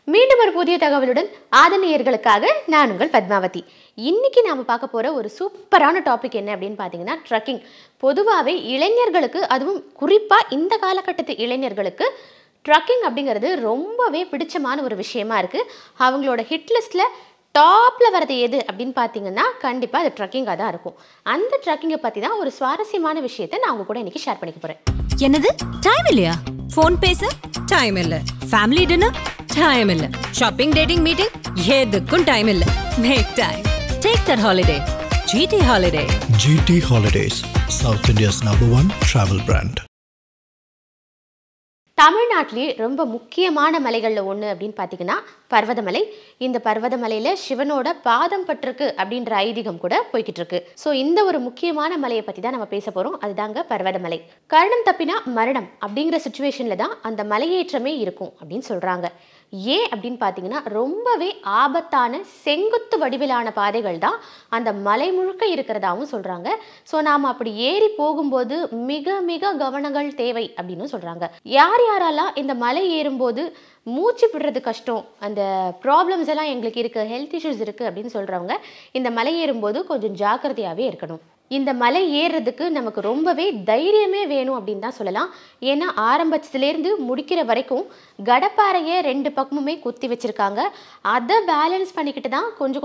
மீண்டும் ஒரு புதிய தகவலுடன் ஆதனியர்களுக்காக நான் உங்கள் பத்மாவதி. இன்னைக்கு நாம பார்க்க போற ஒரு சூப்பரான டாபிக் என்ன அப்படின்னு பார்த்தீங்கன்னா ட்ரக்கிங். பொதுவாகவே இளைஞர்களுக்கு, அதுவும் குறிப்பாக இந்த காலகட்டத்து இளைஞர்களுக்கு ட்ரக்கிங் அப்படிங்கிறது ரொம்பவே பிடிச்சமான ஒரு விஷயமா இருக்குது. அவங்களோட ஹிட் லிஸ்ட்டில் டாப்பில் வரது எது அப்படின்னு பார்த்தீங்கன்னா கண்டிப்பாக அது ட்ரக்கிங்காக தான் இருக்கும். அந்த ட்ரக்கிங்கை பற்றி தான் ஒரு சுவாரஸ்யமான விஷயத்தை நான் உங்க கூட இன்னைக்கு ஷேர் பண்ணிக்க போகிறேன். என்னது டைம் இல்லையா? ஃபோன் பேச டைம் இல்ல, ஃபேமிலி டின்னர் டைம் இல்ல, ஷாப்பிங் டேட்டிங் மீட்டிங் எதுக்கும் டைம் இல்ல. Make time, take that holiday. GT Holiday. GT Holidays, South India's #1 travel brand. தமிழ்நாட்டிலே ரொம்ப முக்கியமான மலைகளில் ஒன்று அப்படின்னு பார்த்தீங்கன்னா பர்வதமலை. இந்த பர்வதமலையில் சிவனோட பாதம் பட்டிருக்கு அப்படின்ற ஐதீகம் கூட போய்கிட்டு இருக்கு. ஸோ இந்த ஒரு முக்கியமான மலையை பற்றி தான் நம்ம பேச போகிறோம். அதுதாங்க பர்வதமலை. கரணம் தப்பினா மரணம் அப்படிங்கிற சுச்சுவேஷனில் தான் அந்த மலையேற்றமே இருக்கும் அப்படின்னு சொல்கிறாங்க. ஏன் அப்படின்னு பார்த்தீங்கன்னா ரொம்பவே ஆபத்தான செங்குத்து வடிவிலான பாதைகள் தான் அந்த மலை முழுக்க இருக்கிறதாவும் சொல்கிறாங்க. ஸோ நாம் அப்படி ஏறி போகும்போது மிக மிக கவனங்கள் தேவை அப்படின்னு சொல்கிறாங்க. யாரெல்லாம் இந்த மலை ஏறும்போது மூச்சு விடுறது கஷ்டம், அந்த ப்ராப்ளம்ஸ் எல்லாம் எங்களுக்கு இருக்குது, ஹெல்த் இஷ்யூஸ் இருக்குது அப்படின்னு சொல்கிறவங்க இந்த மலை ஏறும்போது கொஞ்சம் ஜாக்கிரதையாகவே இருக்கணும். இந்த மலை ஏறுறதுக்கு நமக்கு ரொம்பவே தைரியமே வேணும் அப்படின்னு தான் சொல்லலாம். ஏன்னா ஆரம்பத்துலேருந்து முடிக்கிற வரைக்கும் கடப்பாறையை 2 பக்கமுமே குத்தி வச்சுருக்காங்க. அதை பேலன்ஸ் பண்ணிக்கிட்டு தான் கொஞ்சம்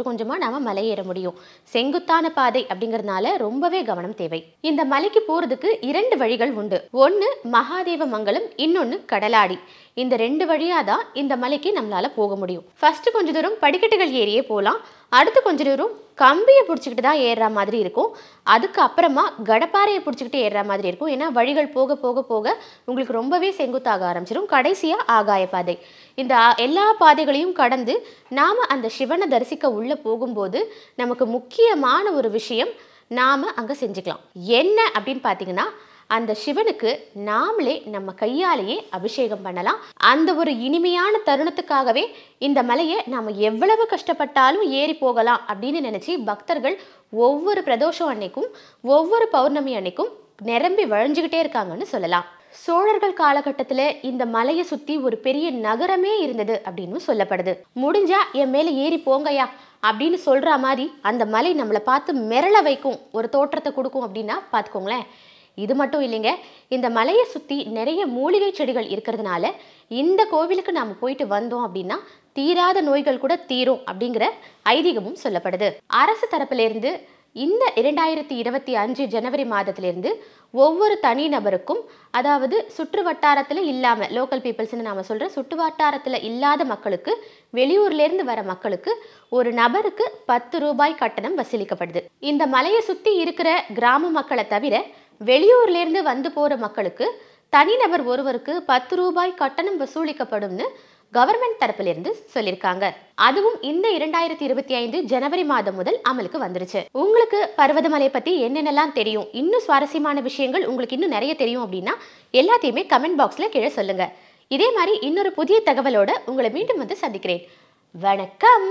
கொஞ்சமாக நம்ம மலை ஏற முடியும். செங்குத்தான பாதை அப்படிங்கிறதுனால ரொம்பவே கவனம் தேவை. இந்த மலைக்கு போகிறதுக்கு 2 வழிகள் உண்டு. ஒன்று மகாதேவ மங்கலம், இன்னொன்று கடலாடி. இந்த 2 வழியாக தான் இந்த மலைக்கு நம்மளால் போக முடியும். ஃபஸ்ட்டு கொஞ்சம் தூரம் படிக்கட்டுகள் ஏறியே போகலாம். அடுத்து கொஞ்சம் தூரம் கம்பியை பிடிச்சிக்கிட்டு தான் ஏறுற மாதிரி இருக்கும். அதுக்கு அப்புறமா கடப்பாறையை பிடிச்சிக்கிட்டு ஏறுற மாதிரி இருக்கும். ஏன்னா வழிகள் போக போக போக உங்களுக்கு ரொம்பவே செங்குத்தாக ஆரம்பிச்சிடும். கடைசியாக ஆகாய பாதை. இந்த எல்லா பாதைகளையும் கடந்து நாம் அந்த சிவனை தரிசிக்க உள்ளே போகும்போது நமக்கு முக்கியமான ஒரு விஷயம் நாம் அங்கே செஞ்சுக்கலாம். என்ன அப்படின்னு பார்த்தீங்கன்னா அந்த சிவனுக்கு நாமளே நம்ம கையாலேயே அபிஷேகம் பண்ணலாம். அந்த ஒரு இனிமையான தருணத்துக்காகவே இந்த மலையை நாம் எவ்வளவு கஷ்டப்பட்டாலும் ஏறி போகலாம் அப்படின்னு நினச்சி பக்தர்கள் ஒவ்வொரு பிரதோஷம் அன்னைக்கும் ஒவ்வொரு பௌர்ணமி அன்னைக்கும் நிரம்பி வழிஞ்சுக்கிட்டே இருக்காங்கன்னு சொல்லலாம். சோழர்கள் காலகட்டத்தில் இந்த மலையை சுற்றி ஒரு பெரிய நகரமே இருந்தது அப்படின்னு சொல்லப்படுது. முடிஞ்சா என் மேலே ஏறி போங்கயா அப்படின்னு சொல்கிற மாதிரி அந்த மலை நம்மளை பார்த்து மிரள வைக்கும் ஒரு தோற்றத்தை கொடுக்கும் அப்படின்னா பார்த்துக்கோங்களேன். இது மட்டும் இல்லைங்க, இந்த மலையை சுற்றி நிறைய மூலிகை செடிகள் இருக்கிறதுனால இந்த கோவிலுக்கு நாம் போயிட்டு வந்தோம் அப்படின்னா தீராத நோய்கள் கூட தீரும் அப்படிங்கிற ஐதீகமும் சொல்லப்படுது. அரசு தரப்பிலிருந்து இந்த 2025 ஜனவரி மாதத்திலிருந்து ஒவ்வொரு தனி நபருக்கும், அதாவது சுற்று வட்டாரத்தில் இல்லாமல் லோக்கல் பீப்புள்ஸ்ன்னு நாம் சொல்கிற சுற்று வட்டாரத்தில் இல்லாத மக்களுக்கு, வெளியூர்லேருந்து வர மக்களுக்கு ஒரு நபருக்கு 10 ரூபாய் கட்டணம் வசூலிக்கப்படுது. இந்த மலையை சுற்றி இருக்கிற கிராம மக்களை தவிர வெளியூர்லேருந்து வந்து போகிற மக்களுக்கு தனிநபர் ஒருவருக்கு 10 ரூபாய் கட்டணம் வசூலிக்கப்படும்னு கவர்மெண்ட் தரப்பிலிருந்து சொல்லியிருக்காங்க. அதுவும் இந்த 2025 ஜனவரி மாதம் முதல் அமலுக்கு வந்துருச்சு. உங்களுக்கு பர்வதமலை பற்றி என்னென்னலாம் தெரியும், இன்னும் சுவாரஸ்யமான விஷயங்கள் உங்களுக்கு இன்னும் நிறைய தெரியும் அப்படின்னா எல்லாத்தையுமே கமெண்ட் பாக்ஸில் கீழே சொல்லுங்க. இதே மாதிரி இன்னொரு புதிய தகவலோட உங்களை மீண்டும் வந்து சந்திக்கிறேன். வணக்கம்.